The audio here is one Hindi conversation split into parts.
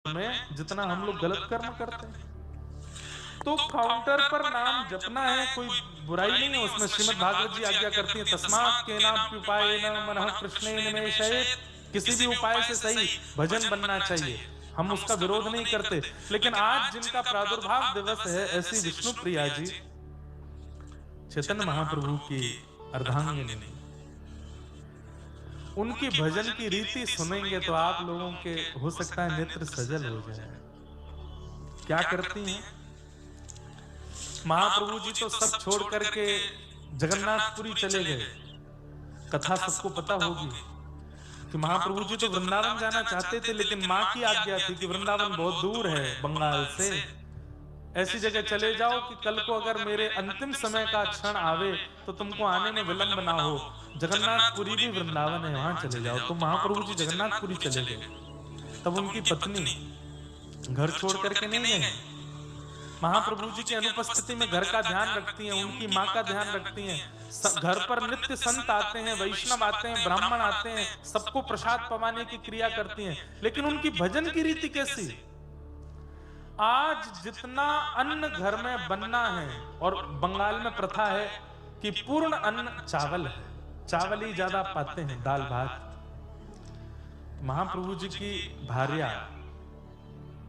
में जितना हम लोग गलत कर्म करते हैं। तो काउंटर पर नाम जपना है, कोई बुराई नहीं है उसमें। श्रीमद् भागवत जी आज्ञा करती है, तस्मात् केनाप्युपायेन मनः कृष्णे निवेशयेत्। किसी भी उपाय से सही भजन बनना चाहिए, हम उसका विरोध नहीं करते। लेकिन आज जिनका प्रादुर्भाव दिवस है, ऐसी विष्णु प्रिया जी चैतन्य महाप्रभु की अर्धांगिनी, उनकी भजन की रीति सुनेंगे तो आप लोगों के हो सकता है नेत्र सजल हो जाए। क्या करती हैं महाप्रभु जी? तो सब छोड़ करके जगन्नाथपुरी चले गए। कथा सबको पता होगी कि महाप्रभु जी तो वृंदावन जाना चाहते थे, लेकिन माँ की आज्ञा थी कि वृंदावन बहुत दूर है बंगाल से, ऐसी जगह चले जाओ कि कल को अगर मेरे अंतिम समय का क्षण आवे तो तुमको आने में विलंब ना हो। जगन्नाथपुरी भी वृंदावन है, वहां चले जाओ। तो महाप्रभु जी जगन्नाथपुरी चले गए। तब उनकी पत्नी घर छोड़ करके नहीं गई, महाप्रभु जी की अनुपस्थिति में घर का ध्यान रखती हैं, उनकी माँ का ध्यान रखती हैं। घर पर नित्य संत आते हैं, वैष्णव आते हैं, ब्राह्मण आते हैं, सबको प्रसाद पवाने की क्रिया करती हैं। लेकिन उनकी भजन की रीति कैसी? आज जितना अन्न घर में बनना है, और बंगाल में प्रथा है कि पूर्ण अन्न चावल है, चावल ही ज्यादा पाते हैं, दाल भात। महाप्रभु जी की भार्या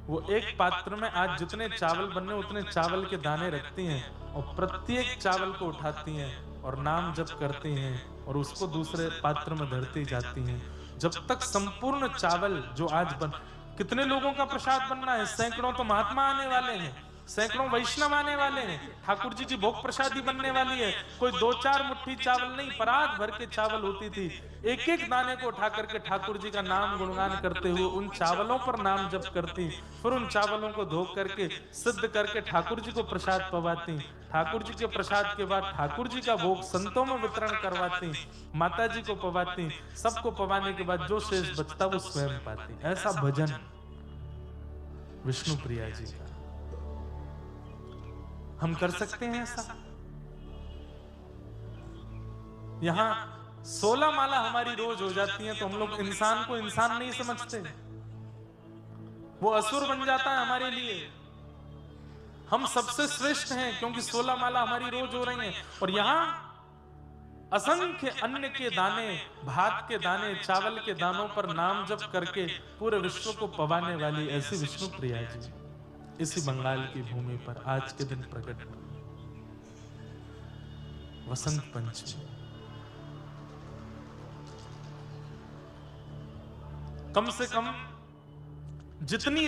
वो एक पात्र में आज जितने चावल बनने उतने चावल के दाने रखती हैं, और प्रत्येक चावल को उठाती हैं और नाम जप करती हैं, और उसको दूसरे पात्र में धरती जाती हैं, जब तक संपूर्ण चावल जो आज बन। कितने लोगों का प्रसाद बनना है? सैकड़ों तो महात्मा आने वाले हैं, सैकड़ों वैष्णव आने वाले हैं, ठाकुर जी की भोग प्रसादी बनने वाली है। कोई 2-4 मुट्ठी चावल नहीं, परात भर के चावल होती थी। एक एक दाने को उठा करके ठाकुर जी का नाम गुणगान करते हुए उन चावलों पर नाम जप करती, फिर उन चावलों को धो करके सिद्ध करके ठाकुर जी को प्रसाद पवाती। ठाकुर जी के प्रसाद के बाद ठाकुर जी का भोग संतों में वितरण करवाती, माता जी को पवाती। सबको पवाने के बाद जो शेष बचता वो स्वयं पाती। ऐसा भजन विष्णु प्रिया जी का। हम कर सकते हैं ऐसा? यहां 16 माला हमारी रोज हो जाती है, तो हम लोग इंसान को इंसान नहीं समझते, वो असुर बन जाता है हमारे लिए। हम सबसे श्रेष्ठ हैं क्योंकि 16 माला हमारी रोज हो रही हैं। और यहां असंख्य अन्न के दाने, भात के दाने, चावल के दानों पर नाम जप करके पूरे विश्व को पवाने वाली ऐसी विष्णु प्रिया जी इसी बंगाल की भूमि पर आज के दिन प्रकट हुई। वसंत पंचमी, कम से कम जितनी